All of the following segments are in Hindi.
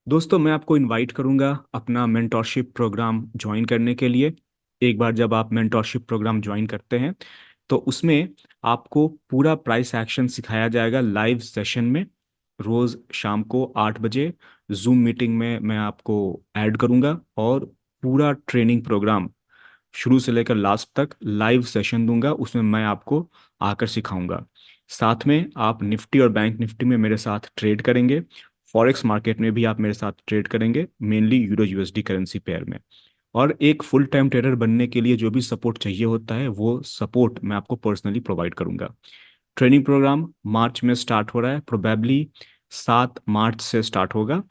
दोस्तों, मैं आपको इनवाइट करूंगा अपना मेंटोरशिप प्रोग्राम ज्वाइन करने के लिए। एक बार जब आप मेंटोरशिप प्रोग्राम ज्वाइन करते हैं तो उसमें आपको पूरा प्राइस एक्शन सिखाया जाएगा लाइव सेशन में। रोज शाम को 8 बजे जूम मीटिंग में मैं आपको ऐड करूंगा और पूरा ट्रेनिंग प्रोग्राम शुरू से लेकर लास्ट तक लाइव सेशन दूंगा। उसमें मैं आपको आकर सिखाऊंगा। साथ में आप निफ्टी और बैंक निफ्टी में मेरे साथ ट्रेड करेंगे। फॉरेक्स मार्केट में भी आप मेरे साथ ट्रेड करेंगे, mainly euro USD currency pair में। और एक फुल टाइम ट्रेडर बनने के लिए जो भी सपोर्ट चाहिए होता है वो सपोर्ट मैं आपको पर्सनली प्रोवाइड करूंगा। ट्रेनिंग प्रोग्राम मार्च में स्टार्ट हो रहा है, प्रोबेबली 7 मार्च से स्टार्ट होगा।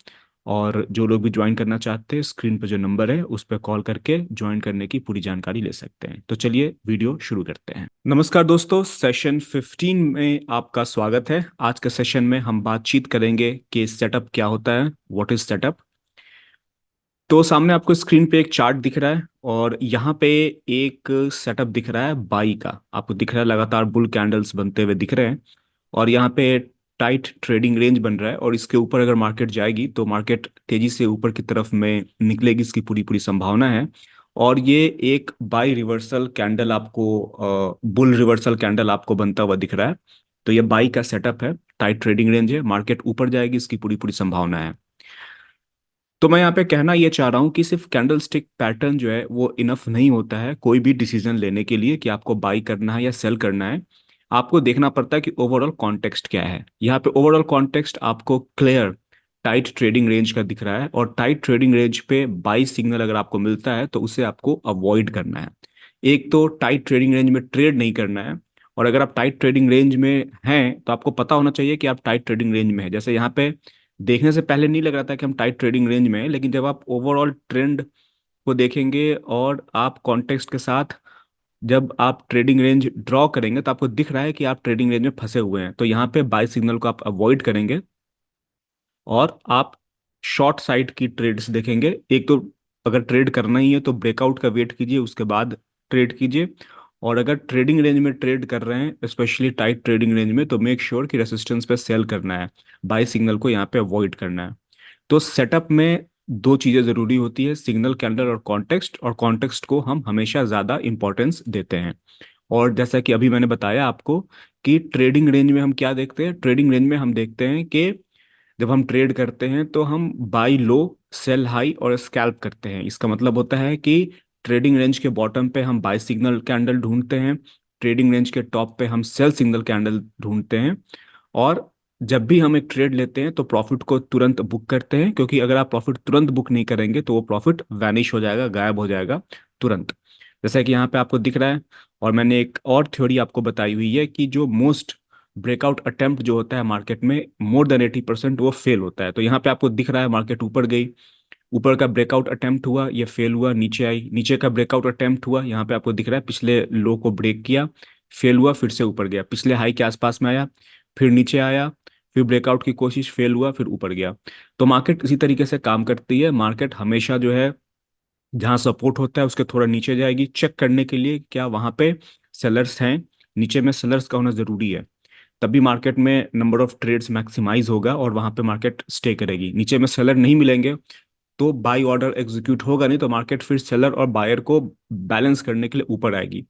और जो लोग भी ज्वाइन करना चाहते हैं, स्क्रीन पर जो नंबर है उस पर कॉल करके ज्वाइन करने की पूरी जानकारी ले सकते हैं। तो चलिए वीडियो शुरू करते हैं। नमस्कार दोस्तों, सेशन 15 में आपका स्वागत है। आज के सेशन में हम बातचीत करेंगे कि सेटअप क्या होता है, व्हाट इज सेटअप। तो सामने आपको स्क्रीन पे एक चार्ट दिख रहा है और यहाँ पे एक सेटअप दिख रहा है बाई का। आपको दिख रहा है लगातार बुल कैंडल्स बनते हुए दिख रहे हैं। और यहाँ पे टाइट ट्रेडिंग रेंज बन रहा है और इसके ऊपर अगर मार्केट जाएगी तो मार्केट तेजी से ऊपर की तरफ में निकलेगी, इसकी पूरी पूरी संभावना है। और ये एक बाई रिवर्सल कैंडल आपको, बुल रिवर्सल कैंडल आपको बनता हुआ दिख रहा है। तो ये बाई का सेटअप है, टाइट ट्रेडिंग रेंज है, मार्केट ऊपर जाएगी, इसकी पूरी पूरी संभावना है। तो मैं यहाँ पे कहना ये चाह रहा हूँ कि सिर्फ कैंडल स्टिक पैटर्न जो है वो इनफ नहीं होता है कोई भी डिसीजन लेने के लिए कि आपको बाई करना है या सेल करना है। आपको देखना पड़ता है कि ओवरऑल कॉन्टेक्स्ट क्या है। यहाँ पे ओवरऑल कॉन्टेक्स्ट आपको क्लियर टाइट ट्रेडिंग रेंज का दिख रहा है और टाइट ट्रेडिंग रेंज पे बाई सिग्नल अगर आपको मिलता है तो उसे आपको अवॉइड करना है। एक तो टाइट ट्रेडिंग रेंज में ट्रेड नहीं करना है। और अगर आप टाइट ट्रेडिंग रेंज में हैं तो आपको पता होना चाहिए कि आप टाइट ट्रेडिंग रेंज में है। जैसे यहाँ पे देखने से पहले नहीं लग रहा था कि हम टाइट ट्रेडिंग रेंज में हैं, लेकिन जब आप ओवरऑल ट्रेंड को देखेंगे और आप कॉन्टेक्स्ट के साथ जब आप ट्रेडिंग रेंज ड्रॉ करेंगे तो आपको दिख रहा है कि आप ट्रेडिंग रेंज में फंसे हुए हैं। तो यहाँ पे बाय सिग्नल को आप अवॉइड करेंगे और आप शॉर्ट साइड की ट्रेड्स देखेंगे। एक तो अगर ट्रेड करना ही है तो ब्रेकआउट का वेट कीजिए, उसके बाद ट्रेड कीजिए। और अगर ट्रेडिंग रेंज में ट्रेड कर रहे हैं, स्पेशली टाइट ट्रेडिंग रेंज में, तो मेक श्योर कि रेसिस्टेंस पे सेल करना है, बाय सिग्नल को यहाँ पे अवॉइड करना है। तो सेटअप में दो चीज़ें ज़रूरी होती है, सिग्नल कैंडल और कॉन्टेक्स्ट। और कॉन्टेक्स्ट को हम हमेशा ज़्यादा इंपॉर्टेंस देते हैं। और जैसा कि अभी मैंने बताया आपको कि ट्रेडिंग रेंज में हम क्या देखते हैं, ट्रेडिंग रेंज में हम देखते हैं कि जब हम ट्रेड करते हैं तो हम बाई लो, सेल हाई और स्कैल्प करते हैं। इसका मतलब होता है कि ट्रेडिंग रेंज के बॉटम पे हम बाई सिग्नल कैंडल ढूंढते हैं, ट्रेडिंग रेंज के टॉप पे हम सेल सिग्नल कैंडल ढूंढते हैं। और जब भी हम एक ट्रेड लेते हैं तो प्रॉफिट को तुरंत बुक करते हैं, क्योंकि अगर आप प्रॉफिट तुरंत बुक नहीं करेंगे तो वो प्रॉफिट वैनिश हो जाएगा, गायब हो जाएगा तुरंत। जैसा कि यहाँ पे आपको दिख रहा है। और मैंने एक और थ्योरी आपको बताई हुई है कि जो मोस्ट ब्रेकआउट अटेम्प्ट जो होता है मार्केट में, मोर देन 80% वो फेल होता है। तो यहाँ पे आपको दिख रहा है मार्केट ऊपर गई, ऊपर का ब्रेकआउट अटेम्प्ट हुआ, ये फेल हुआ, नीचे आई, नीचे का ब्रेकआउट अटेम्प्ट हुआ, यहाँ पे आपको दिख रहा है पिछले लो को ब्रेक किया, फेल हुआ, फिर से ऊपर गया, पिछले हाई के आसपास में आया, फिर नीचे आया, फिर ब्रेकआउट की कोशिश, फेल हुआ, फिर ऊपर गया। तो मार्केट इसी तरीके से काम करती है। मार्केट हमेशा जो है जहाँ सपोर्ट होता है उसके थोड़ा नीचे जाएगी, चेक करने के लिए क्या वहाँ पे सेलर्स हैं। नीचे में सेलर्स का होना जरूरी है, तभी मार्केट में नंबर ऑफ ट्रेड्स मैक्सिमाइज होगा और वहां पे मार्केट स्टे करेगी। नीचे में सेलर नहीं मिलेंगे तो बाई ऑर्डर एग्जीक्यूट होगा नहीं, तो मार्केट फिर सेलर और बायर को बैलेंस करने के लिए ऊपर आएगी।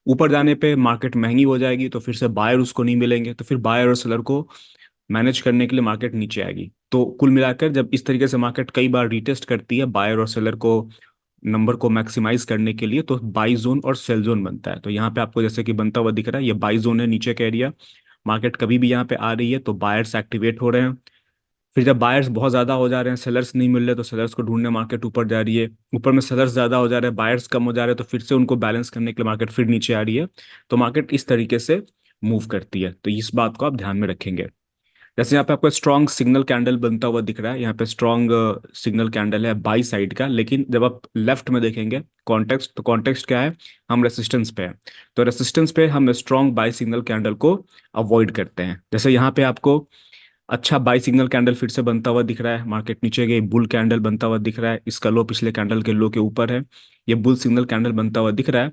ऊपर जाने पे मार्केट महंगी हो जाएगी तो फिर से बायर उसको नहीं मिलेंगे, तो फिर बायर और सेलर को मैनेज करने के लिए मार्केट नीचे आएगी। तो कुल मिलाकर जब इस तरीके से मार्केट कई बार रीटेस्ट करती है बायर और सेलर को नंबर को मैक्सिमाइज करने के लिए, तो बाई जोन और सेल जोन बनता है। तो यहाँ पे आपको जैसे कि बनता हुआ दिख रहा है, ये बाई जोन है, नीचे का एरिया। मार्केट कभी भी यहाँ पे आ रही है तो बायर्स एक्टिवेट हो रहे हैं। फिर जब बायर्स बहुत ज्यादा हो जा रहे हैं, सेलर्स नहीं मिल रहे, तो सेलर्स को ढूंढने मार्केट ऊपर जा रही है। ऊपर में सेलर्स ज्यादा हो जा रहे हैं, बायर्स कम हो जा रहे हैं, तो फिर से उनको बैलेंस करने के लिए मार्केट फिर नीचे आ रही है। तो मार्केट इस तरीके से मूव करती है, तो इस बात को आप ध्यान में रखेंगे। जैसे यहाँ पे आपको स्ट्रॉन्ग सिग्नल कैंडल बनता हुआ दिख रहा है, यहाँ पे स्ट्रॉन्ग सिग्नल कैंडल है बाई साइड का। लेकिन जब आप लेफ्ट में देखेंगे कॉन्टेक्स्ट, तो कॉन्टेक्स्ट क्या है, हम रेसिस्टेंस पे हैं। तो रेसिस्टेंस पे हम स्ट्रॉन्ग बाई सिग्नल कैंडल को अवॉइड करते हैं। जैसे यहाँ पे आपको अच्छा बाई सिग्नल कैंडल फिर से बनता हुआ दिख रहा है, मार्केट नीचे गई, बुल कैंडल बनता हुआ दिख रहा है, इसका लो पिछले कैंडल के लो के ऊपर है, ये बुल सिग्नल कैंडल बनता हुआ दिख रहा है।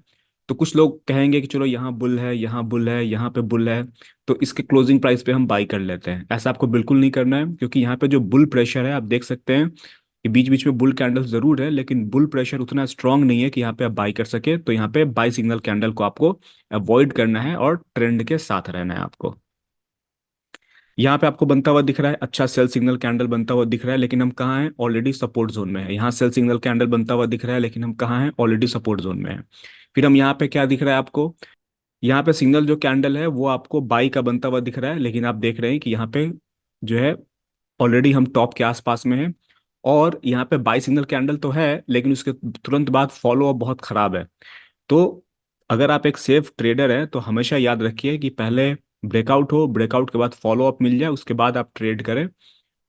तो कुछ लोग कहेंगे कि चलो यहाँ बुल है, यहाँ बुल है, यहाँ पे बुल है, तो इसके क्लोजिंग प्राइस पे हम बाई कर लेते हैं। ऐसा आपको बिल्कुल नहीं करना है, क्योंकि यहाँ पे जो बुल प्रेशर है आप देख सकते हैं कि बीच बीच में बुल कैंडल जरूर है, लेकिन बुल प्रेशर उतना स्ट्रांग नहीं है कि यहाँ पे आप बाई कर सके। तो यहाँ पे बाई सिग्नल कैंडल को आपको अवॉइड करना है और ट्रेंड के साथ रहना है आपको। यहाँ पे आपको बनता हुआ दिख रहा है, अच्छा सेल सिग्नल कैंडल बनता हुआ दिख रहा है, लेकिन हम कहाँ हैं, ऑलरेडी सपोर्ट जोन में है। यहाँ सेल सिग्नल कैंडल बनता हुआ दिख रहा है, लेकिन हम कहाँ हैं, ऑलरेडी सपोर्ट जोन में है। फिर हम यहाँ पे क्या दिख रहा है आपको, यहाँ पे सिग्नल जो कैंडल है वो आपको बाई का बनता हुआ दिख रहा है, लेकिन आप देख रहे हैं कि यहाँ पे जो है ऑलरेडी हम टॉप के आसपास में हैं। और यहाँ पे बाई सिग्नल कैंडल तो है, लेकिन उसके तुरंत बाद फॉलो अप बहुत खराब है। तो अगर आप एक सेफ ट्रेडर हैं तो हमेशा याद रखिए कि पहले ब्रेकआउट हो, ब्रेकआउट के बाद फॉलो अप मिल जाए, उसके बाद आप ट्रेड करें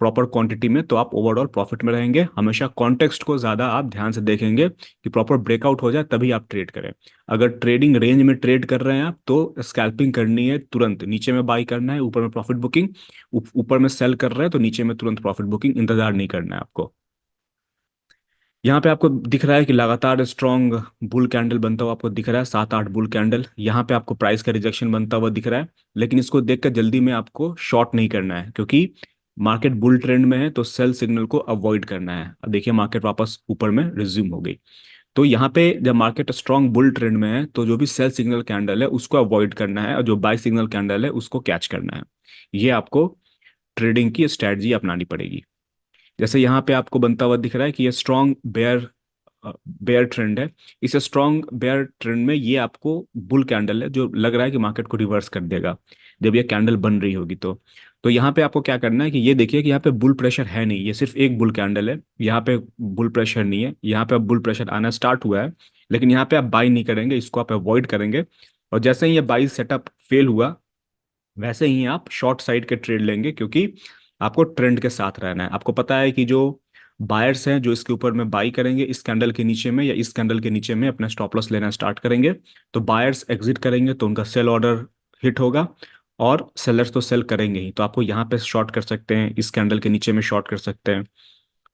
प्रॉपर क्वांटिटी में, तो आप ओवरऑल प्रॉफिट में रहेंगे। हमेशा कॉन्टेक्स्ट को ज़्यादा आप ध्यान से देखेंगे कि प्रॉपर ब्रेकआउट हो जाए तभी आप ट्रेड करें। अगर ट्रेडिंग रेंज में ट्रेड कर रहे हैं आप, तो स्कैल्पिंग करनी है, तुरंत नीचे में बाई करना है, ऊपर में प्रॉफिट बुकिंग। ऊपर में सेल कर रहे हैं तो नीचे में तुरंत प्रॉफिट बुकिंग, इंतजार नहीं करना है आपको। यहाँ पे आपको दिख रहा है कि लगातार स्ट्रॉन्ग बुल कैंडल बनता हुआ आपको दिख रहा है, 7 8 बुल कैंडल। यहाँ पे आपको प्राइस का रिजेक्शन बनता हुआ दिख रहा है, लेकिन इसको देखकर जल्दी में आपको शॉर्ट नहीं करना है, क्योंकि मार्केट बुल ट्रेंड में है, तो सेल सिग्नल को अवॉइड करना है। अब देखिए मार्केट वापस ऊपर में रिज्यूम हो गई। तो यहाँ पे जब मार्केट स्ट्रॉन्ग बुल ट्रेंड में है तो जो भी सेल सिग्नल कैंडल है उसको अवॉइड करना है, और जो बाय सिग्नल कैंडल है उसको कैच करना है। ये आपको ट्रेडिंग की स्ट्रैटेजी अपनानी पड़ेगी। जैसे यहाँ पे आपको बनता हुआ दिख रहा है कि ये स्ट्रॉन्ग बेयर ट्रेंड है। इस स्ट्रॉन्ग बेयर ट्रेंड में ये आपको बुल कैंडल है, जो लग रहा है कि मार्केट को रिवर्स कर देगा जब ये कैंडल बन रही होगी। तो यहाँ पे आपको क्या करना है कि ये देखिए कि यहाँ पे बुल प्रेशर है नहीं, ये सिर्फ एक बुल कैंडल है, यहाँ पे बुल प्रेशर नहीं है। यहाँ पे अब बुल प्रेशर आना स्टार्ट हुआ है, लेकिन यहाँ पे आप बाई नहीं करेंगे, इसको आप अवॉइड करेंगे। और जैसे ही ये बाई सेटअप फेल हुआ, वैसे ही आप शॉर्ट साइड के ट्रेड लेंगे, क्योंकि आपको ट्रेंड के साथ रहना है। आपको पता है कि जो बायर्स हैं जो इसके ऊपर में बाई करेंगे, इस कैंडल के नीचे में या इस कैंडल के नीचे में अपना स्टॉप लॉस लेना स्टार्ट करेंगे, तो बायर्स एग्जिट करेंगे तो उनका सेल ऑर्डर हिट होगा, और सेलर्स तो सेल करेंगे ही। तो आपको यहाँ पे शॉर्ट कर सकते हैं, इस कैंडल के नीचे में शॉर्ट कर सकते हैं।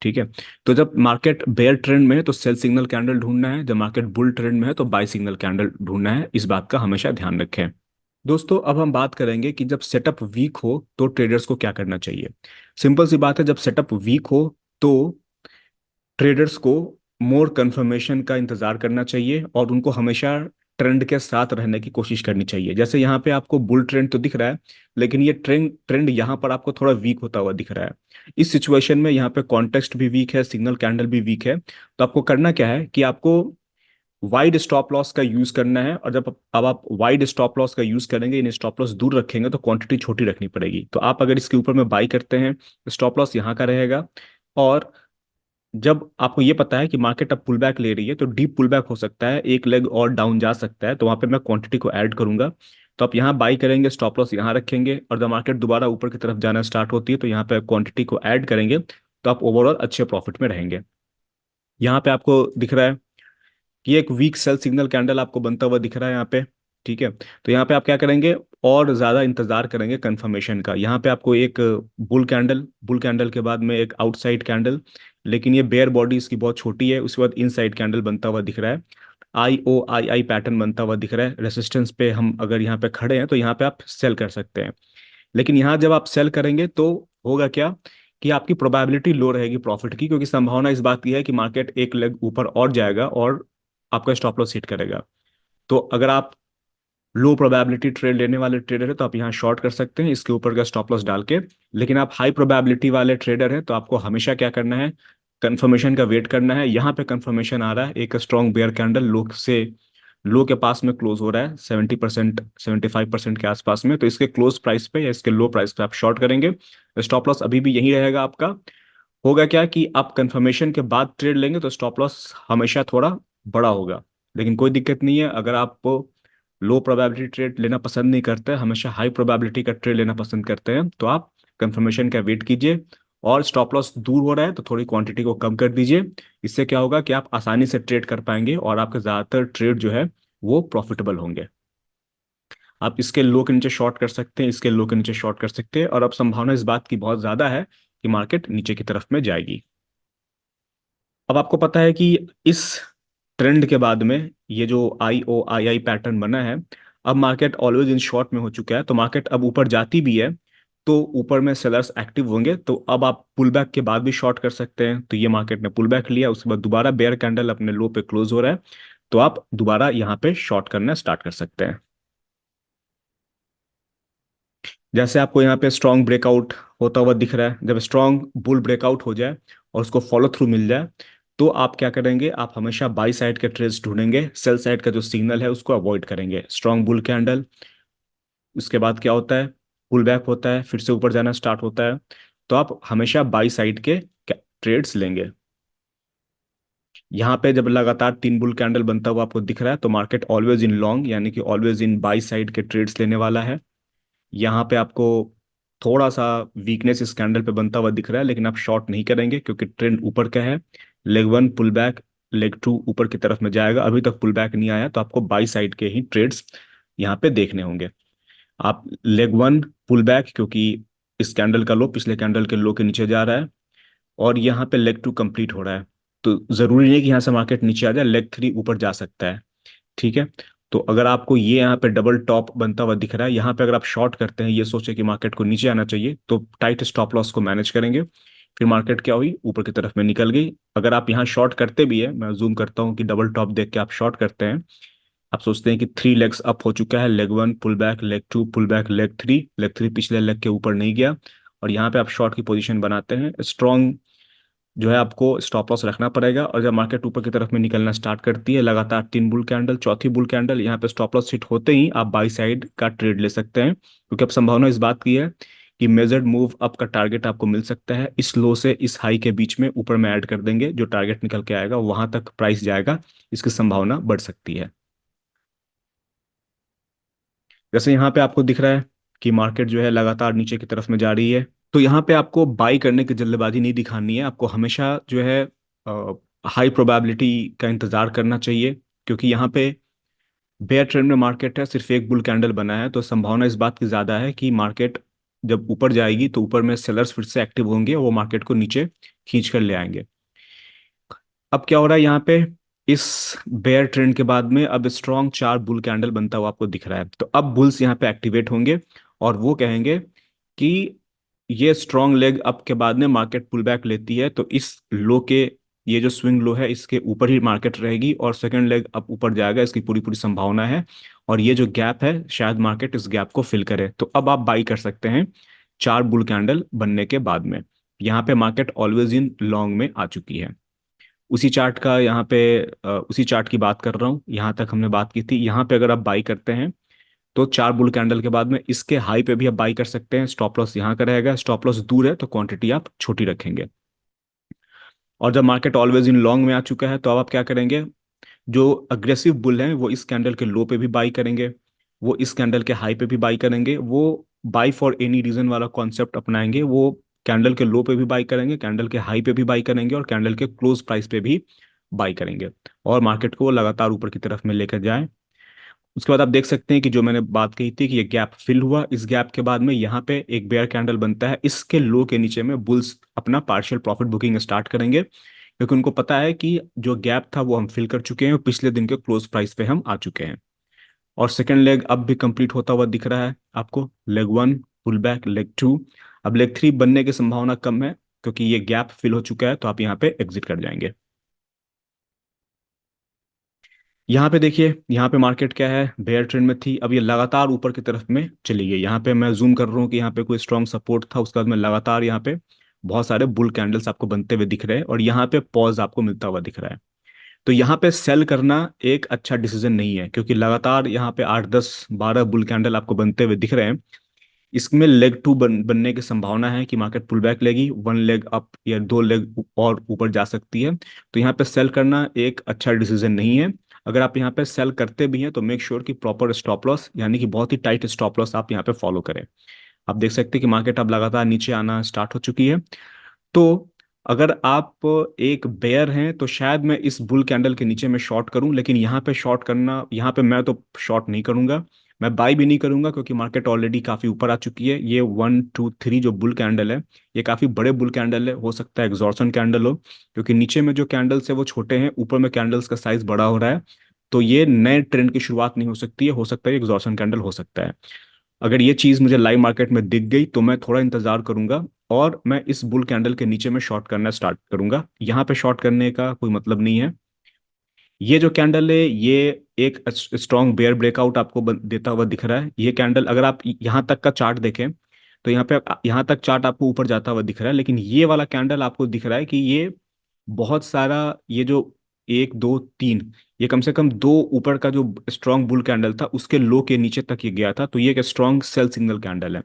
ठीक है। तो जब मार्केट बेयर ट्रेंड में है तो सेल सिग्नल कैंडल ढूंढना है, जब मार्केट बुल ट्रेंड में है तो बाय सिग्नल कैंडल ढूंढना है। इस बात का हमेशा ध्यान रखें। दोस्तों अब हम बात करेंगे कि जब सेटअप वीक हो तो ट्रेडर्स को क्या करना चाहिए। सिंपल सी बात है, जब सेटअप वीक हो तो ट्रेडर्स को मोर कंफर्मेशन का इंतजार करना चाहिए, और उनको हमेशा ट्रेंड के साथ रहने की कोशिश करनी चाहिए। जैसे यहाँ पे आपको बुल ट्रेंड तो दिख रहा है, लेकिन ये ट्रेंड ट्रेंड यहाँ पर आपको थोड़ा वीक होता हुआ दिख रहा है। इस सिचुएशन में यहाँ पे कॉन्टेक्स्ट भी वीक है, सिग्नल कैंडल भी वीक है। तो आपको करना क्या है कि आपको वाइड स्टॉप लॉस का यूज करना है, और जब अब आप वाइड स्टॉप लॉस का यूज करेंगे, इन स्टॉप लॉस दूर रखेंगे, तो क्वांटिटी छोटी रखनी पड़ेगी। तो आप अगर इसके ऊपर में बाई करते हैं, स्टॉप लॉस यहाँ का रहेगा। और जब आपको ये पता है कि मार्केट अब पुल बैक ले रही है, तो डीप पुल बैक हो सकता है, एक लेग और डाउन जा सकता है, तो वहां पे मैं क्वांटिटी को ऐड करूंगा। तो आप यहाँ बाई करेंगे, स्टॉप लॉस यहाँ रखेंगे, और जब मार्केट दोबारा ऊपर की तरफ जाना स्टार्ट होती है तो यहाँ पे क्वांटिटी को ऐड करेंगे, तो आप ओवरऑल अच्छे प्रॉफिट में रहेंगे। यहाँ पे आपको दिख रहा है कि एक वीक सेल सिग्नल कैंडल आपको बनता हुआ दिख रहा है यहाँ पे। ठीक है। तो यहाँ पे आप क्या करेंगे, और ज़्यादा इंतजार करेंगे कंफर्मेशन का। यहाँ पे आपको एक बुल कैंडल के बाद में एक आउटसाइड कैंडल, लेकिन ये बेयर बॉडी इसकी बहुत छोटी है, उसके बाद इनसाइड कैंडल बनता हुआ दिख रहा है। आई पैटर्न बनता हुआ दिख रहा है। रेसिस्टेंस पे हम अगर यहाँ पे खड़े हैं तो यहाँ पे आप सेल कर सकते हैं। लेकिन यहाँ जब आप सेल करेंगे तो होगा क्या कि आपकी प्रोबेबिलिटी लो रहेगी प्रॉफिट की, क्योंकि संभावना इस बात की है कि मार्केट एक लेग ऊपर और जाएगा और आपका स्टॉप लॉस हिट करेगा। तो अगर आप लो प्रोबेबिलिटी ट्रेड लेने वाले ट्रेडर है तो आप यहाँ शॉर्ट कर सकते हैं इसके ऊपर का स्टॉप लॉस डाल के। लेकिन आप हाई प्रोबेबिलिटी वाले ट्रेडर हैं तो आपको हमेशा क्या करना है, कंफर्मेशन का वेट करना है। यहाँ पे कंफर्मेशन आ रहा है, एक स्ट्रॉन्ग बेयर कैंडल लो के पास में क्लोज हो रहा है, 70% 75% के आसपास में, तो इसके क्लोज प्राइस पे या इसके लो प्राइस पे आप शॉर्ट करेंगे। स्टॉप लॉस अभी भी यही रहेगा आपका। होगा क्या कि आप कंफर्मेशन के बाद ट्रेड लेंगे तो स्टॉप लॉस हमेशा थोड़ा बड़ा होगा, लेकिन कोई दिक्कत नहीं है। अगर आप लो प्रोबेबिलिटी ट्रेड लेना पसंद नहीं करते, हमेशा हाई प्रोबेबिलिटी का ट्रेड लेना पसंद करते हैं, तो आप कंफर्मेशन का वेट कीजिए। और स्टॉप लॉस दूर हो रहा है तो थोड़ी क्वांटिटी को कम कर दीजिए। इससे क्या होगा कि आप आसानी से ट्रेड कर पाएंगे, और आपके ज़्यादातर ट्रेड जो है वो प्रॉफिटेबल होंगे। आप इसके लो के नीचे शॉर्ट कर सकते हैं, इसके लो के नीचे शॉर्ट कर सकते हैं, और अब संभावना इस बात की बहुत ज़्यादा है कि मार्केट नीचे की तरफ में जाएगी। अब आपको पता है कि इस ट्रेंड के बाद में ये जो IOII पैटर्न बना है, अब मार्केट ऑलवेज इन शॉर्ट में हो चुका है, तो मार्केट अब ऊपर जाती भी है तो ऊपर में सेलर्स एक्टिव होंगे, तो अब आप पुल बैक के बाद भी शॉर्ट कर सकते हैं। तो ये मार्केट ने पुल बैक लिया, उसके बाद दोबारा बेयर कैंडल अपने लो पे क्लोज हो रहा है, तो आप दोबारा यहाँ पे शॉर्ट करना स्टार्ट कर सकते हैं। जैसे आपको यहाँ पे स्ट्रॉन्ग ब्रेकआउट होता हुआ दिख रहा है, जब स्ट्रॉन्ग बुल ब्रेकआउट हो जाए और उसको फॉलो थ्रू मिल जाए, तो आप क्या करेंगे, आप हमेशा बाई साइड के ट्रेड्स ढूंढेंगे, सेल साइड का जो सिग्नल है उसको अवॉइड करेंगे। स्ट्रॉन्ग बुल कैंडल, उसके बाद क्या होता है, पुल बैक होता है, फिर से ऊपर जाना स्टार्ट होता है, तो आप हमेशा बाई साइड के ट्रेड्स लेंगे। यहाँ पे जब लगातार 3 बुल कैंडल बनता हुआ आपको दिख रहा है, तो मार्केट ऑलवेज इन लॉन्ग यानी कि ऑलवेज इन बाई साइड के ट्रेड्स लेने वाला है। यहाँ पे आपको थोड़ा सा वीकनेस इस कैंडल पे बनता हुआ दिख रहा है, लेकिन आप शॉर्ट नहीं करेंगे क्योंकि ट्रेंड ऊपर का है। Leg one pull back, leg two ऊपर की तरफ में जाएगा, अभी तक पुल बैक नहीं आया, तो आपको बाई साइड के ही ट्रेड्स यहाँ पे देखने होंगे। आप लेग वन पुल बैक, क्योंकि इस कैंडल का लो पिछले कैंडल के लो के नीचे जा रहा है, और यहाँ पे लेग टू कंप्लीट हो रहा है, तो जरूरी नहीं कि यहाँ से मार्केट नीचे आ जाए, लेग थ्री ऊपर जा सकता है। ठीक है। तो अगर आपको ये यहाँ पे डबल टॉप बनता हुआ दिख रहा है, यहाँ पे अगर आप शॉर्ट करते हैं ये सोचे कि मार्केट को नीचे आना चाहिए, तो टाइट स्टॉप लॉस को मैनेज करेंगे, फिर मार्केट क्या हुई, ऊपर की तरफ में निकल गई। अगर आप यहाँ शॉर्ट करते भी है, मैं जूम करता हूँ कि डबल टॉप देख के आप शॉर्ट करते हैं, आप सोचते हैं कि 3 लेग्स अप हो चुका है, leg one pull back, leg two pull back, leg three पिछले लेग के ऊपर नहीं गया, और यहाँ पे आप शॉर्ट की पोजीशन बनाते हैं, स्ट्रॉन्ग जो है आपको स्टॉप लॉस रखना पड़ेगा। और जब मार्केट ऊपर की तरफ में निकलना स्टार्ट करती है, लगातार 3 बुल कैंडल, चौथी बुल कैंडल, यहाँ पे स्टॉप लॉस हिट होते ही आप बाई साइड का ट्रेड ले सकते हैं, क्योंकि अब संभावना इस बात की है कि मेजर्ड मूव अप का टारगेट आपको मिल सकता है, इस लो से इस हाई के बीच में ऊपर में ऐड कर देंगे, जो टारगेट निकल के आएगा वहां तक प्राइस जाएगा, इसकी संभावना बढ़ सकती है। जैसे यहाँ पे आपको दिख रहा है कि मार्केट जो है लगातार नीचे की तरफ में जा रही है, तो यहाँ पे आपको बाई करने की जल्दबाजी नहीं दिखानी है, आपको हमेशा जो है हाई प्रोबेबिलिटी का इंतजार करना चाहिए, क्योंकि यहाँ पे बेयर ट्रेंड में मार्केट है, सिर्फ एक बुल कैंडल बना है, तो संभावना इस बात की ज़्यादा है कि मार्केट जब ऊपर जाएगी तो ऊपर में सेलर्स फिर से एक्टिव होंगे और वो मार्केट को नीचे खींच कर ले आएंगे। अब क्या हो रहा है यहाँ पे, इस बेयर ट्रेंड के बाद में अब स्ट्रॉन्ग 4 बुल कैंडल बनता हुआ आपको दिख रहा है, तो अब बुल्स यहाँ पे एक्टिवेट होंगे और वो कहेंगे कि ये स्ट्रॉन्ग लेग अप के बाद में मार्केट पुल बैक लेती है, तो इस लो के, ये जो स्विंग लो है इसके ऊपर ही मार्केट रहेगी और सेकंड लेग अप ऊपर जाएगा, इसकी पूरी पूरी संभावना है। और ये जो गैप है शायद मार्केट इस गैप को फिल करे, तो अब आप बाई कर सकते हैं 4 बुल कैंडल बनने के बाद में। यहाँ पे मार्केट ऑलवेज इन लॉन्ग में आ चुकी है। उसी चार्ट का यहाँ पे उसी चार्ट की बात कर रहा हूँ, यहाँ तक हमने बात की थी, यहाँ पे अगर आप बाई करते हैं तो 4 बुल कैंडल के बाद में इसके हाई पे भी आप बाई कर सकते हैं, स्टॉप लॉस यहाँ का रहेगा, स्टॉप लॉस दूर है तो क्वांटिटी आप छोटी रखेंगे। और जब मार्केट ऑलवेज इन लॉन्ग में आ चुका है, तो अब आप क्या करेंगे, जो अग्रेसिव बुल हैं वो इस कैंडल के लो पे भी बाई करेंगे, वो इस कैंडल के हाई पे भी बाई करेंगे, वो बाई फॉर एनी रीजन वाला कॉन्सेप्ट अपनाएंगे, वो कैंडल के लो पे भी बाई करेंगे, कैंडल के हाई पे भी बाई करेंगे और कैंडल के क्लोज प्राइस पे भी बाई करेंगे, और मार्केट को लगातार ऊपर की तरफ में लेकर जाएं। उसके बाद आप देख सकते हैं कि जो मैंने बात कही थी कि ये गैप फिल हुआ, इस गैप के बाद में यहाँ पे एक बेयर कैंडल बनता है, इसके लो के नीचे में बुल्स अपना पार्शियल प्रॉफिट बुकिंग स्टार्ट करेंगे, क्योंकि उनको पता है कि जो गैप था वो हम फिल कर चुके हैं और पिछले दिन के क्लोज प्राइस पे हम आ चुके हैं। और सेकंड लेग अब भी कंप्लीट होता हुआ दिख रहा है आपको, leg one pull back, leg two, अब लेग थ्री बनने की संभावना कम है, क्योंकि ये गैप फिल हो चुका है, तो आप यहाँ पे एग्जिट कर जाएंगे। यहाँ पे देखिए, यहाँ पे मार्केट क्या है, बेयर ट्रेंड में थी, अब ये लगातार ऊपर की तरफ में चली गई, यहाँ पे मैं जूम कर रहा हूँ कि यहाँ पे कोई स्ट्रॉन्ग सपोर्ट था, उसके बाद में लगातार यहाँ पे बहुत सारे बुल कैंडल्स आपको बनते हुए दिख रहे हैं और यहाँ पे पॉज आपको मिलता हुआ दिख रहा है। तो यहाँ पे सेल करना एक अच्छा डिसीजन नहीं है, क्योंकि लगातार यहाँ पे 8 10 12 बुल कैंडल आपको बनते हुए दिख रहे हैं, इसमें लेग टू बनने की संभावना है कि मार्केट पुल बैक लेगी, 1 लेग अप या 2 लेग और ऊपर जा सकती है, तो यहाँ पे सेल करना एक अच्छा डिसीजन नहीं है। अगर आप यहाँ पे सेल करते भी हैं तो मेक श्योर कि प्रॉपर स्टॉप लॉस यानी कि बहुत ही टाइट स्टॉप लॉस आप यहाँ पे फॉलो करें। आप देख सकते हैं कि मार्केट अब लगातार नीचे आना स्टार्ट हो चुकी है, तो अगर आप एक बेयर हैं तो शायद मैं इस बुल कैंडल के नीचे में शॉर्ट करूं, लेकिन यहाँ पे शॉर्ट करना, यहाँ पे मैं तो शॉर्ट नहीं करूंगा, मैं बाई भी नहीं करूंगा क्योंकि मार्केट ऑलरेडी काफी ऊपर आ चुकी है। ये 1 2 3 जो बुल कैंडल है, ये काफी बड़े बुल कैंडल है, हो सकता है एग्जॉर्सन कैंडल हो, क्योंकि नीचे में जो कैंडल्स है वो छोटे हैं, ऊपर में कैंडल्स का साइज बड़ा हो रहा है। तो ये नए ट्रेंड की शुरुआत नहीं हो सकती है, हो सकता है एग्जॉर्सन कैंडल हो सकता है। अगर ये चीज मुझे लाइव मार्केट में दिख गई तो मैं थोड़ा इंतजार करूंगा और मैं इस बुल कैंडल के नीचे में शॉर्ट करना स्टार्ट करूंगा। यहाँ पे शॉर्ट करने का कोई मतलब नहीं है। ये जो कैंडल है ये एक स्ट्रॉन्ग बेयर ब्रेकआउट आपको देता हुआ दिख रहा है। ये कैंडल अगर आप यहाँ तक का चार्ट देखें तो यहाँ पे यहाँ तक चार्ट आपको ऊपर जाता हुआ दिख रहा है, लेकिन ये वाला कैंडल आपको दिख रहा है कि ये बहुत सारा, ये जो 1 2 3, ये कम से कम दो ऊपर का जो स्ट्रॉन्ग बुल कैंडल था उसके लो के नीचे तक ये गया था, तो ये एक स्ट्रॉन्ग सेल सिग्नल कैंडल है।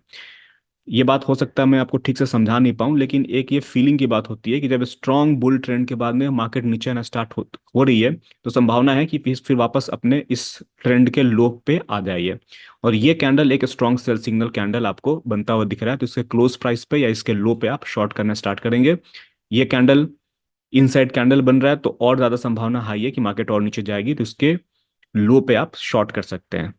ये बात हो सकता है मैं आपको ठीक से समझा नहीं पाऊँ, लेकिन एक ये फीलिंग की बात होती है कि जब स्ट्रॉन्ग बुल ट्रेंड के बाद में मार्केट नीचे आना स्टार्ट हो रही है तो संभावना है कि फिर वापस अपने इस ट्रेंड के लो पे आ जाइए। और ये कैंडल एक स्ट्रॉन्ग सेल सिग्नल कैंडल आपको बनता हुआ दिख रहा है, तो इसके क्लोज प्राइस पे या इसके लो पे आप शॉर्ट करना स्टार्ट करेंगे। ये कैंडल इनसाइड कैंडल बन रहा है तो और ज्यादा संभावना हाई है कि मार्केट और नीचे जाएगी, तो इसके लो पे आप शॉर्ट कर सकते हैं।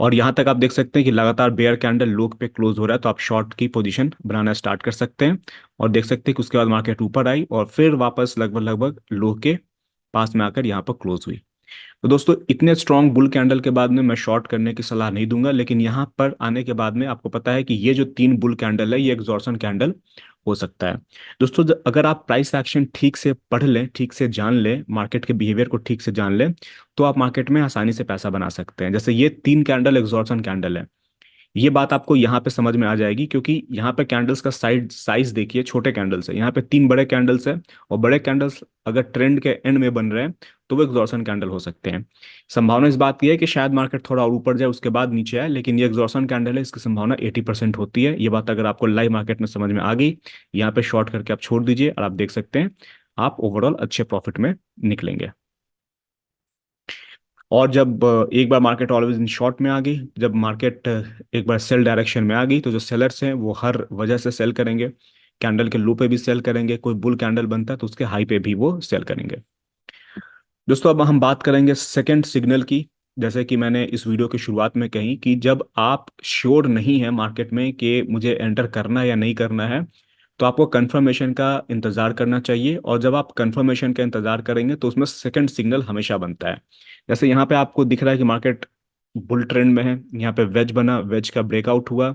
और यहां तक आप देख सकते हैं कि लगातार बेयर कैंडल लो पे क्लोज हो रहा है, तो आप शॉर्ट की पोजीशन बनाना स्टार्ट कर सकते हैं। और देख सकते हैं कि उसके बाद मार्केट ऊपर आई और फिर वापस लगभग लगभग लो के पास में आकर यहाँ पर क्लोज हुई। तो दोस्तों इतने स्ट्रॉन्ग बुल कैंडल के बाद में मैं शॉर्ट करने की सलाह नहीं दूंगा, लेकिन यहाँ पर आने के बाद में आपको पता है कि ये जो 3 बुल कैंडल है ये एग्जॉर्सन कैंडल हो सकता है। दोस्तों अगर आप प्राइस एक्शन ठीक से पढ़ लें, ठीक से जान लें, मार्केट के बिहेवियर को ठीक से जान लें, तो आप मार्केट में आसानी से पैसा बना सकते हैं। जैसे ये 3 कैंडल एग्जॉर्सन कैंडल है, ये बात आपको यहाँ पे समझ में आ जाएगी क्योंकि यहाँ पे कैंडल्स का साइज देखिए, छोटे कैंडल्स है, यहाँ पे 3 बड़े कैंडल्स है। और बड़े कैंडल्स अगर ट्रेंड के एंड में बन रहे हैं तो वो एग्जॉर्सन कैंडल हो सकते हैं। संभावना इस बात की है कि शायद मार्केट थोड़ा और ऊपर जाए उसके बाद नीचे आए, लेकिन ये एग्जॉर्सन कैंडल है, इसकी संभावना 80% होती है। ये बात अगर आपको लाइव मार्केट में समझ में आ गई, यहाँ पे शॉर्ट करके आप छोड़ दीजिए और आप देख सकते हैं आप ओवरऑल अच्छे प्रॉफिट में निकलेंगे। और जब एक बार मार्केट ऑलवेज इन शॉर्ट में आ गई, जब मार्केट एक बार सेल डायरेक्शन में आ गई, तो जो सेलर्स हैं वो हर वजह से सेल करेंगे। कैंडल के लो पे भी सेल करेंगे, कोई बुल कैंडल बनता है तो उसके हाई पे भी वो सेल करेंगे। दोस्तों अब हम बात करेंगे सेकंड सिग्नल की। जैसे कि मैंने इस वीडियो की शुरुआत में कही कि जब आप श्योर नहीं है मार्केट में कि मुझे एंटर करना है या नहीं करना है, तो आपको कंफर्मेशन का इंतजार करना चाहिए। और जब आप कंफर्मेशन का इंतजार करेंगे तो उसमें सेकंड सिग्नल हमेशा बनता है। जैसे यहाँ पे आपको दिख रहा है कि मार्केट बुल ट्रेंड में है, यहाँ पे वेज बना, वेज का ब्रेकआउट हुआ,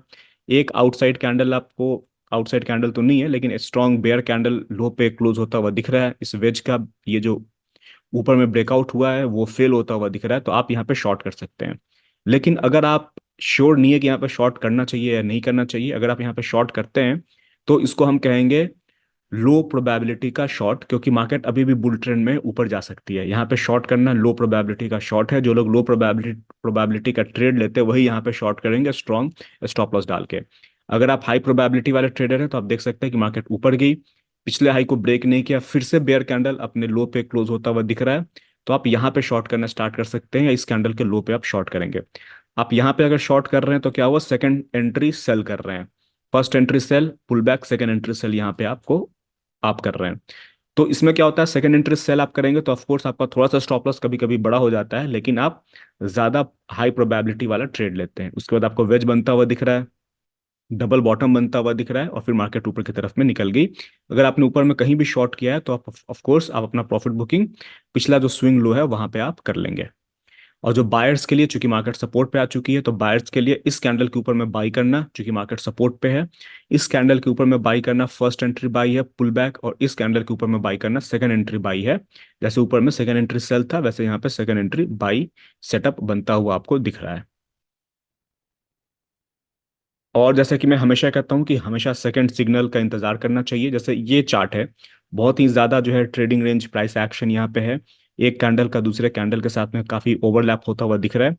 एक आउटसाइड कैंडल आपको, आउटसाइड कैंडल तो नहीं है लेकिन स्ट्रॉन्ग बेयर कैंडल लो पे क्लोज होता हुआ दिख रहा है। इस वेज का ये जो ऊपर में ब्रेकआउट हुआ है वो फेल होता हुआ दिख रहा है, तो आप यहाँ पे शॉर्ट कर सकते हैं। लेकिन अगर आप श्योर नहीं है कि यहाँ पे शॉर्ट करना चाहिए या नहीं करना चाहिए, अगर आप यहाँ पे शॉर्ट करते हैं तो इसको हम कहेंगे लो प्रोबेबिलिटी का शॉर्ट, क्योंकि मार्केट अभी भी बुल ट्रेंड में ऊपर जा सकती है। यहाँ पे शॉर्ट करना लो प्रोबेबिलिटी का शॉर्ट है। जो लोग लो प्रोबेबिलिटी का ट्रेड लेते हैं वही यहाँ पे शॉर्ट करेंगे स्ट्रॉन्ग स्टॉप लॉस डाल के। अगर आप हाई प्रोबेबिलिटी वाले ट्रेडर हैं तो आप देख सकते हैं कि मार्केट ऊपर गई, पिछले हाई को ब्रेक नहीं किया, फिर से बेयर कैंडल अपने लो पे क्लोज होता हुआ दिख रहा है, तो आप यहाँ पे शॉर्ट करना स्टार्ट कर सकते हैं या इस कैंडल के लो पे आप शॉर्ट करेंगे। आप यहाँ पे अगर शॉर्ट कर रहे हैं तो क्या हुआ, सेकंड एंट्री सेल कर रहे हैं। First entry sell pull back, second entry sell यहाँ पे आपको आप कर रहे हैं। तो इसमें क्या होता है, सेकंड एंट्री सेल आप करेंगे तो ऑफ कोर्स आपका थोड़ा सा स्टॉप लॉस कभी कभी बड़ा हो जाता है, लेकिन आप ज्यादा हाई प्रोबेबिलिटी वाला ट्रेड लेते हैं। उसके बाद आपको वेज बनता हुआ दिख रहा है, डबल बॉटम बनता हुआ दिख रहा है और फिर मार्केट ऊपर की तरफ में निकल गई। अगर आपने ऊपर में कहीं भी शॉर्ट किया है तो आप ऑफ कोर्स आप अपना प्रॉफिट बुकिंग पिछला जो स्विंग लो है वहां पे आप कर लेंगे। और जो बायर्स के लिए, चूंकि मार्केट सपोर्ट पे आ चुकी है, तो बायर्स के लिए इस कैंडल के ऊपर में बाई करना, चूंकि मार्केट सपोर्ट पे है, इस कैंडल के ऊपर में बाई करना फर्स्ट एंट्री बाई है पुल बैक, और इस कैंडल के ऊपर में बाई करना सेकंड एंट्री बाई है। जैसे ऊपर में सेकंड एंट्री सेल था वैसे यहाँ पे सेकंड एंट्री बाई सेटअप बनता हुआ आपको दिख रहा है। और जैसे कि मैं हमेशा कहता हूँ कि हमेशा सेकंड सिग्नल का इंतजार करना चाहिए। जैसे ये चार्ट है, बहुत ही ज्यादा जो है ट्रेडिंग रेंज प्राइस एक्शन यहाँ पे है, एक कैंडल का दूसरे कैंडल के साथ में काफी ओवरलैप होता हुआ दिख रहा है।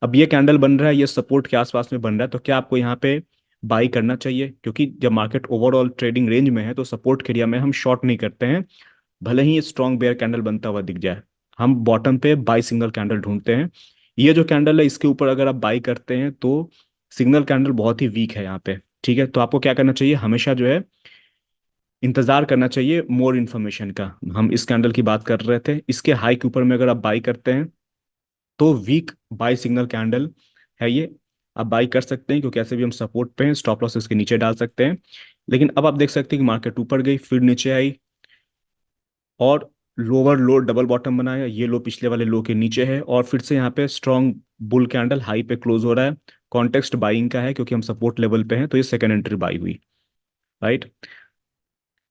अब ये कैंडल बन रहा है, ये सपोर्ट के आसपास में बन रहा है, तो क्या आपको यहाँ पे बाई करना चाहिए? क्योंकि जब मार्केट ओवरऑल ट्रेडिंग रेंज में है तो सपोर्ट के एरिया में हम शॉर्ट नहीं करते हैं, भले ही स्ट्रॉन्ग बेयर कैंडल बनता हुआ दिख जाए, हम बॉटम पे बाई सिग्नल कैंडल ढूंढते हैं। ये जो कैंडल है इसके ऊपर अगर आप बाई करते हैं तो सिग्नल कैंडल बहुत ही वीक है यहाँ पे, ठीक है? तो आपको क्या करना चाहिए, हमेशा जो है इंतजार करना चाहिए मोर इन्फॉर्मेशन का। हम इस कैंडल की बात कर रहे थे, इसके हाई के ऊपर में अगर आप बाई करते हैं तो वीक बाय सिग्नल कैंडल है ये। आप बाई कर सकते हैं क्योंकि ऐसे भी हम सपोर्ट पे हैं, स्टॉप लॉस इसके नीचे डाल सकते हैं। लेकिन अब आप देख सकते हैं कि मार्केट ऊपर गई, फिर नीचे आई, और लोअर लो डबल बॉटम बनाया, ये लो पिछले वाले लो के नीचे है, और फिर से यहाँ पे स्ट्रॉन्ग बुल कैंडल हाई पे क्लोज हो रहा है। कॉन्टेक्स्ट बाइंग का है क्योंकि हम सपोर्ट लेवल पे हैं, तो ये सेकंड एंट्री बाई हुई, राइट।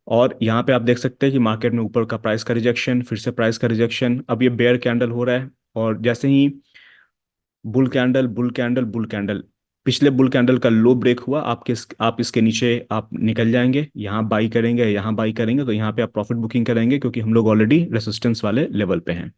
और यहाँ पे आप देख सकते हैं कि मार्केट में ऊपर का प्राइस का रिजेक्शन, फिर से प्राइस का रिजेक्शन, अब ये बेयर कैंडल हो रहा है। और जैसे ही bull candle bull candle bull candle, पिछले बुल कैंडल का लो ब्रेक हुआ, आप इसके नीचे आप निकल जाएंगे, यहाँ बाई करेंगे, यहाँ बाई करेंगे, तो यहाँ पे आप प्रॉफिट बुकिंग करेंगे क्योंकि हम लोग ऑलरेडी रेसिस्टेंस वाले लेवल पे हैं।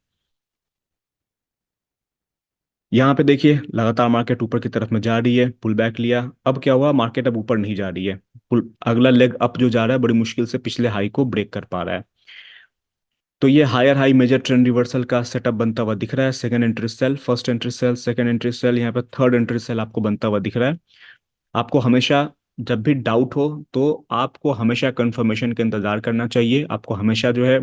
यहाँ पे देखिए लगातार मार्केट ऊपर की तरफ में जा रही है, पुल बैक लिया, अब क्या हुआ, मार्केट अब ऊपर नहीं जा रही है। पुल अगला लेग अप जो जा रहा है बड़ी मुश्किल से पिछले हाई को ब्रेक कर पा रहा है। तो ये higher high major trend reversal का सेटअप बनता हुआ दिख रहा है। Second entry sell, first entry sell, second entry sell, यहाँ पे थर्ड एंट्री सेल आपको बनता हुआ दिख रहा है। आपको हमेशा जब भी डाउट हो तो आपको हमेशा कंफर्मेशन का इंतजार करना चाहिए। आपको हमेशा जो है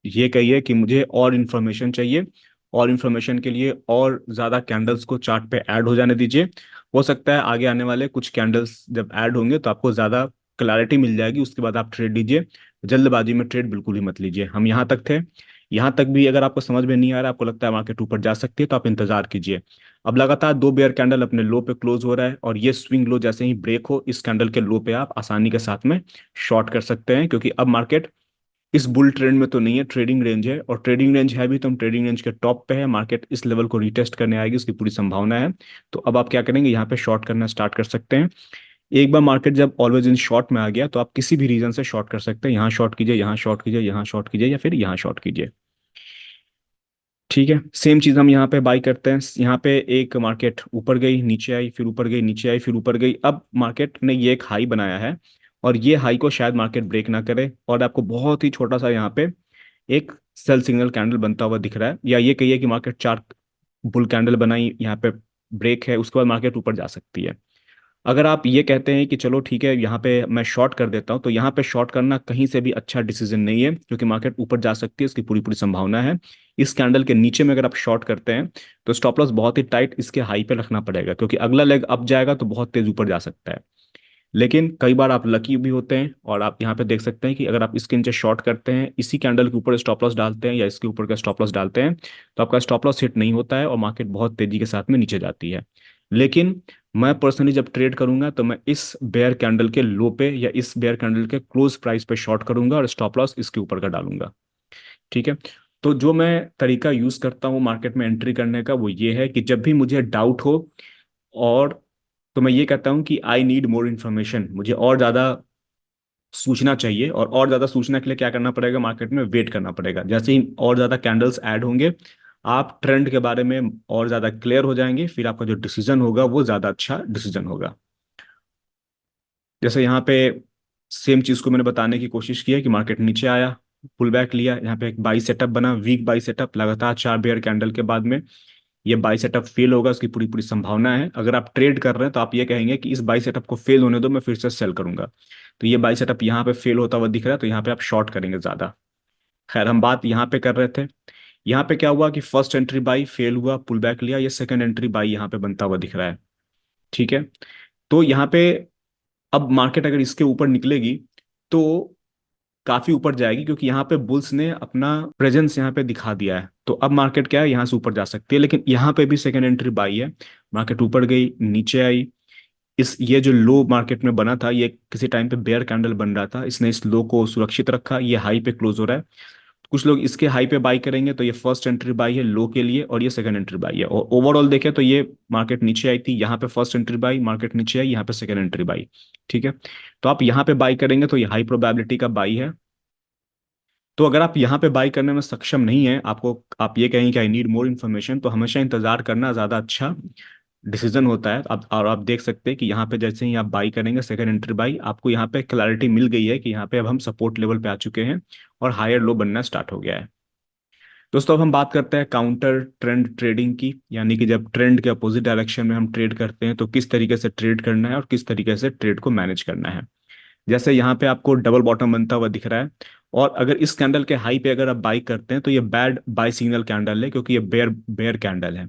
ये कहिए कि मुझे और इन्फॉर्मेशन चाहिए, और इन्फॉर्मेशन के लिए और ज़्यादा कैंडल्स को चार्ट पे ऐड हो जाने दीजिए। हो सकता है आगे आने वाले कुछ कैंडल्स जब ऐड होंगे तो आपको ज़्यादा क्लैरिटी मिल जाएगी, उसके बाद आप ट्रेड लीजिए। जल्दबाजी में ट्रेड बिल्कुल ही मत लीजिए। हम यहाँ तक थे, यहाँ तक भी अगर आपको समझ में नहीं आ रहा, आपको लगता है मार्केट ऊपर जा सकती है, तो आप इंतजार कीजिए। अब लगातार दो बेयर कैंडल अपने लो पे क्लोज हो रहा है, और ये स्विंग लो जैसे ही ब्रेक हो, इस कैंडल के लो पे आप आसानी के साथ में शॉर्ट कर सकते हैं, क्योंकि अब मार्केट इस बुल ट्रेंड में तो नहीं है, ट्रेडिंग रेंज है, और ट्रेडिंग रेंज है भी तो हम ट्रेडिंग रेंज के टॉप पे है। मार्केट इस लेवल को रिटेस्ट करने आएगी, उसकी पूरी संभावना है। तो अब आप क्या करेंगे, यहाँ पे शॉर्ट करना स्टार्ट कर सकते हैं। एक बार मार्केट जब ऑलवेज इन शॉर्ट में आ गया तो आप किसी भी रीजन से शॉर्ट कर सकते हैं। यहाँ शॉर्ट कीजिए, यहाँ शॉर्ट कीजिए, यहाँ शॉर्ट कीजिए, या फिर यहाँ शॉर्ट कीजिए। ठीक है, सेम चीज हम यहाँ पे बाई करते हैं। यहाँ पे एक मार्केट ऊपर गई नीचे आई, फिर ऊपर गई नीचे आई, फिर ऊपर गई। अब मार्केट ने ये एक हाई बनाया है, और ये हाई को शायद मार्केट ब्रेक ना करे, और आपको बहुत ही छोटा सा यहाँ पे एक सेल सिग्नल कैंडल बनता हुआ दिख रहा है, या ये कहिए कि मार्केट चार बुल कैंडल बनाई, यहाँ पे ब्रेक है, उसके बाद मार्केट ऊपर जा सकती है। अगर आप ये कहते हैं कि चलो ठीक है यहाँ पे मैं शॉर्ट कर देता हूँ, तो यहाँ पे शॉर्ट करना कहीं से भी अच्छा डिसीजन नहीं है, क्योंकि मार्केट ऊपर जा सकती है, इसकी पूरी पूरी संभावना है। इस कैंडल के नीचे में अगर आप शॉर्ट करते हैं तो स्टॉप लॉस बहुत ही टाइट इसके हाई पे रखना पड़ेगा, क्योंकि अगला लेग अप जाएगा तो बहुत तेज ऊपर जा सकता है। लेकिन कई बार आप लकी भी होते हैं, और आप यहाँ पे देख सकते हैं कि अगर आप इसके नीचे शॉर्ट करते हैं, इसी कैंडल के ऊपर स्टॉप लॉस डालते हैं, या इसके ऊपर का स्टॉप लॉस डालते हैं, तो आपका स्टॉप लॉस हिट नहीं होता है, और मार्केट बहुत तेजी के साथ में नीचे जाती है। लेकिन मैं पर्सनली जब ट्रेड करूंगा तो मैं इस बेयर कैंडल के लो पे या इस बेयर कैंडल के क्लोज प्राइस पे शॉर्ट करूंगा, और स्टॉप लॉस इसके ऊपर का डालूंगा। ठीक है। तो जो मैं तरीका यूज करता हूँ मार्केट में एंट्री करने का, वो ये है कि जब भी मुझे डाउट हो, और तो मैं ये कहता हूँ कि आई नीड मोर इन्फॉर्मेशन, मुझे और ज़्यादा सूचना चाहिए, और ज़्यादा सूचना के लिए क्या करना पड़ेगा, मार्केट में वेट करना पड़ेगा। जैसे ही और ज़्यादा कैंडल्स ऐड होंगे, आप ट्रेंड के बारे में और ज़्यादा क्लियर हो जाएंगे, फिर आपका जो डिसीजन होगा वो ज़्यादा अच्छा डिसीजन होगा। जैसे यहाँ पे सेम चीज़ को मैंने बताने की कोशिश की है कि मार्केट नीचे आया, पुल बैक लिया, यहाँ पे एक बाई सेटअप बना, वीक बाई सेटअप, लगातार चार बेयर कैंडल के बाद में ये बाई सेटअप फेल होगा, उसकी पूरी पूरी संभावना है। अगर आप ट्रेड कर रहे हैं तो आप ये कहेंगे कि इस बाई सेटअप को फेल होने दो, मैं फिर से सेल करूंगा। तो ये बाई सेटअप यहाँ पे फेल होता हुआ दिख रहा है, तो यहाँ पे आप शॉर्ट करेंगे ज्यादा। खैर, हम बात यहाँ पे कर रहे थे, यहाँ पे क्या हुआ कि फर्स्ट एंट्री बाई फेल हुआ, पुल बैक लिया, ये सेकंड एंट्री बाई यहाँ पे बनता हुआ दिख रहा है। ठीक है। तो यहाँ पे अब मार्केट अगर इसके ऊपर निकलेगी तो काफी ऊपर जाएगी, क्योंकि यहाँ पे बुल्स ने अपना प्रेजेंस यहाँ पे दिखा दिया है। तो अब मार्केट क्या है, यहाँ से ऊपर जा सकती है, लेकिन यहाँ पे भी सेकंड एंट्री बाई है। मार्केट ऊपर गई नीचे आई, इस ये जो लो मार्केट में बना था, ये किसी टाइम पे बेयर कैंडल बन रहा था, इसने इस लो को सुरक्षित रखा, ये हाई पे क्लोज हो रहा है। कुछ लोग इसके हाई पे बाई करेंगे, तो ये फर्स्ट एंट्री बाई है लो के लिए, और ये सेकंड एंट्री बाई है। और ओवरऑल देखें तो ये मार्केट नीचे आई थी, यहाँ पे फर्स्ट एंट्री बाई, मार्केट नीचे आई, यहाँ पे सेकंड एंट्री बाई। ठीक है। तो आप यहाँ पे बाई करेंगे तो ये हाई प्रोबेबिलिटी का बाई है। तो अगर आप यहाँ पे बाई करने में सक्षम नहीं है, आपको आप ये कहेंगे कि आई नीड मोर इन्फॉर्मेशन, तो हमेशा इंतजार करना ज़्यादा अच्छा डिसीजन होता है। आप और आप देख सकते हैं कि यहाँ पे जैसे ही आप बाई करेंगे सेकंड एंट्री बाई, आपको यहाँ पे क्लैरिटी मिल गई है कि यहाँ पे अब हम सपोर्ट लेवल पे आ चुके हैं, और हायर लो बनना स्टार्ट हो गया है। दोस्तों, अब हम बात करते हैं काउंटर ट्रेंड ट्रेडिंग की, यानी कि जब ट्रेंड के अपोजिट डायरेक्शन में हम ट्रेड करते हैं तो किस तरीके से ट्रेड करना है और किस तरीके से ट्रेड को मैनेज करना है। जैसे यहाँ पे आपको डबल बॉटम बनता हुआ दिख रहा है, और अगर इस कैंडल के हाई पे अगर आप बाई करते हैं तो ये बैड बाई सिग्नल कैंडल है, क्योंकि ये बेयर बेयर कैंडल है।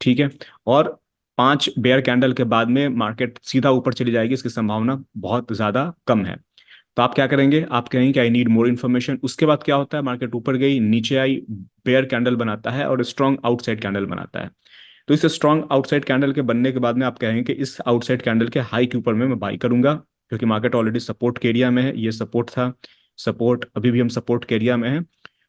ठीक है। और 5 बेयर कैंडल के बाद में मार्केट सीधा ऊपर चली जाएगी, इसकी संभावना बहुत ज्यादा कम है। तो आप क्या करेंगे, आप कहेंगे कि आई नीड मोर इन्फॉर्मेशन। उसके बाद क्या होता है, मार्केट ऊपर गई, नीचे आई, बेयर कैंडल बनाता है और स्ट्रॉन्ग आउटसाइड कैंडल बनाता है। तो इस स्ट्रॉन्ग आउटसाइड कैंडल के बनने के बाद में आप कहेंगे कि इस आउटसाइड कैंडल के हाई के ऊपर में मैं बाई करूंगा, क्योंकि मार्केट ऑलरेडी सपोर्ट के एरिया में है, ये सपोर्ट था, सपोर्ट, अभी भी हम सपोर्ट के एरिया में है।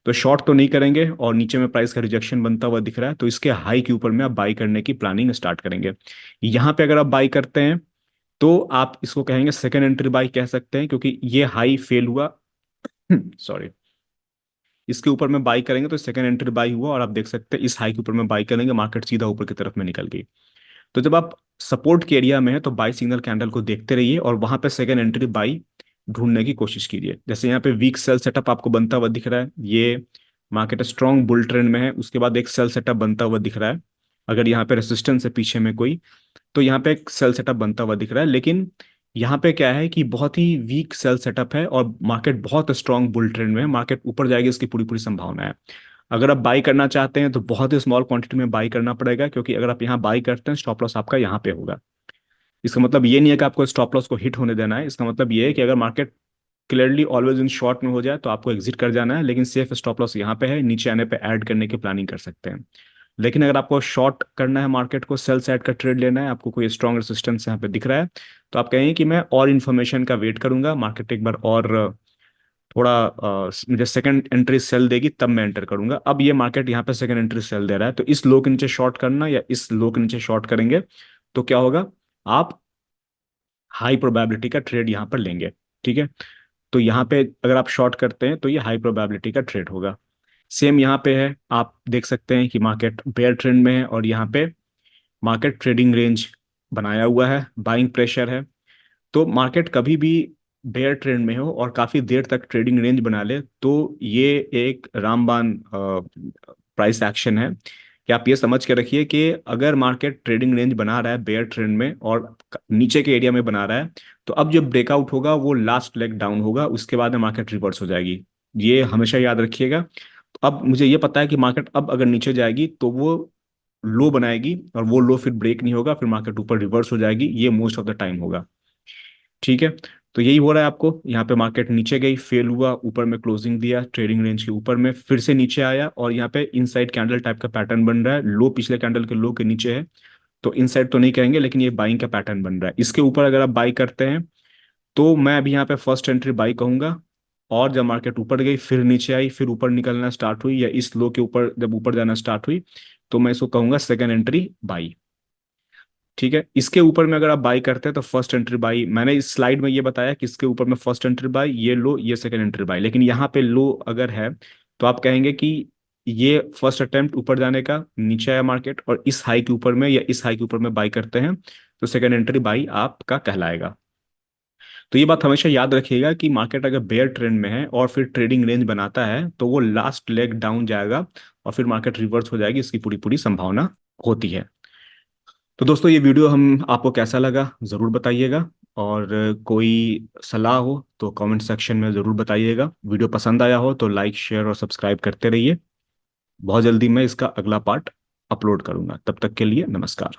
तो शॉर्ट तो नहीं करेंगे, और नीचे में प्राइस का रिजेक्शन बनता हुआ दिख रहा है, तो इसके हाई के ऊपर में आप बाई करने की प्लानिंग स्टार्ट करेंगे। यहाँ पे अगर आप बाई करते हैं तो आप इसको कहेंगे सेकेंड एंट्री बाई कह सकते हैं, क्योंकि ये हाई फेल हुआ। सॉरी। इसके ऊपर में बाई करेंगे तो सेकंड एंट्री बाई हुआ, और आप देख सकते हैं इस हाई के ऊपर में बाई करेंगे, मार्केट सीधा ऊपर की तरफ में निकल गई। तो जब आप सपोर्ट के एरिया में है तो बाई सिग्नल कैंडल को देखते रहिए और वहां पे सेकंड एंट्री बाई ढूंढने की कोशिश कीजिए। जैसे यहाँ पे वीक सेल सेटअप आपको बनता हुआ दिख रहा है, ये मार्केट स्ट्रॉन्ग बुल ट्रेंड में है, उसके बाद एक सेल सेटअप बनता हुआ दिख रहा है। अगर यहाँ पे रेसिस्टेंस है पीछे में कोई, तो यहाँ पे एक सेल सेटअप बनता हुआ दिख रहा है, लेकिन यहाँ पे क्या है कि बहुत ही वीक सेल सेटअप है और मार्केट बहुत स्ट्रांग बुल ट्रेंड में है, मार्केट ऊपर जाएगी इसकी पूरी पूरी संभावना है। अगर आप बाई करना चाहते हैं तो बहुत ही स्मॉल क्वांटिटी में बाई करना पड़ेगा, क्योंकि अगर आप यहाँ बाई करते हैं स्टॉप लॉस आपका यहाँ पे होगा। इसका मतलब ये नहीं है कि आपको स्टॉप लॉस को हिट होने देना है, इसका मतलब ये है कि अगर market clearly always in short में हो जाए तो आपको एग्जिट कर जाना है, लेकिन सेफ स्टॉप लॉस यहाँ पे है, नीचे आने पे ऐड करने की प्लानिंग कर सकते हैं। लेकिन अगर आपको शॉर्ट करना है, मार्केट को सेल साइड का ट्रेड लेना है, आपको कोई स्ट्रॉन्ग रेजिस्टेंस यहाँ पे दिख रहा है, तो आप कहेंगे कि मैं और इन्फॉर्मेशन का वेट करूंगा, मार्केट एक बार और थोड़ा मुझे सेकंड एंट्री सेल देगी तब मैं एंटर करूंगा। अब ये मार्केट यहाँ पे सेकंड एंट्री सेल दे रहा है, तो इस लो के नीचे शॉर्ट करना या इस लो के नीचे शॉर्ट करेंगे तो क्या होगा, आप हाई प्रोबेबिलिटी का ट्रेड यहाँ पर लेंगे। ठीक है। तो यहाँ पे अगर आप शॉर्ट करते हैं तो ये हाई प्रोबेबिलिटी का ट्रेड होगा। सेम यहाँ पे है, आप देख सकते हैं कि मार्केट बेयर ट्रेंड में है और यहाँ पे मार्केट ट्रेडिंग रेंज बनाया हुआ है, बाइंग प्रेशर है। तो मार्केट कभी भी बेयर ट्रेंड में हो और काफी देर तक ट्रेडिंग रेंज बना ले तो ये एक रामबाण प्राइस एक्शन है, कि आप ये समझ के रखिए कि अगर मार्केट ट्रेडिंग रेंज बना रहा है बेयर ट्रेंड में और नीचे के एरिया में बना रहा है, तो अब जो ब्रेकआउट होगा वो लास्ट लेग डाउन होगा, उसके बाद में मार्केट रिवर्स हो जाएगी। ये हमेशा याद रखिएगा। अब मुझे ये पता है कि मार्केट अब अगर नीचे जाएगी तो वो लो बनाएगी, और वो लो फिर ब्रेक नहीं होगा, फिर मार्केट ऊपर रिवर्स हो जाएगी, ये मोस्ट ऑफ द टाइम होगा। ठीक है। तो यही हो रहा है आपको, यहाँ पे मार्केट नीचे गई, फेल हुआ, ऊपर में क्लोजिंग दिया ट्रेडिंग रेंज के ऊपर में, फिर से नीचे आया और यहाँ पे इनसाइड कैंडल टाइप का पैटर्न बन रहा है, लो पिछले कैंडल के लो के नीचे है। तो इनसाइड तो नहीं कहेंगे, लेकिन ये बाइंग का पैटर्न बन रहा है, इसके ऊपर अगर आप बाई करते हैं तो मैं अभी यहाँ पे फर्स्ट एंट्री बाई कहूंगा। और जब मार्केट ऊपर गई, फिर नीचे आई, फिर ऊपर निकलना स्टार्ट हुई, या इस लो के ऊपर जब ऊपर जाना स्टार्ट हुई, तो मैं इसको कहूंगा सेकेंड एंट्री बाई। ठीक है। इसके ऊपर में अगर आप बाई करते हैं तो फर्स्ट एंट्री बाई, मैंने इस स्लाइड में ये बताया कि इसके ऊपर में फर्स्ट एंट्री बाई, ये लो, ये सेकेंड एंट्री बाई, लेकिन यहाँ पे लो अगर है तो आप कहेंगे कि ये फर्स्ट अटेम्प्ट ऊपर जाने का, नीचे आया मार्केट और इस हाई के ऊपर में या इस हाई के ऊपर में बाई करते हैं, तो सेकेंड एंट्री बाई आपका कहलाएगा। तो ये बात हमेशा याद रखिएगा कि मार्केट अगर बेयर ट्रेंड में है और फिर ट्रेडिंग रेंज बनाता है तो वो लास्ट लेग डाउन जाएगा और फिर मार्केट रिवर्स हो जाएगी, इसकी पूरी पूरी संभावना होती है। तो दोस्तों ये वीडियो हम आपको कैसा लगा ज़रूर बताइएगा, और कोई सलाह हो तो कमेंट सेक्शन में ज़रूर बताइएगा। वीडियो पसंद आया हो तो लाइक शेयर और सब्सक्राइब करते रहिए। बहुत जल्दी मैं इसका अगला पार्ट अपलोड करूंगा, तब तक के लिए नमस्कार।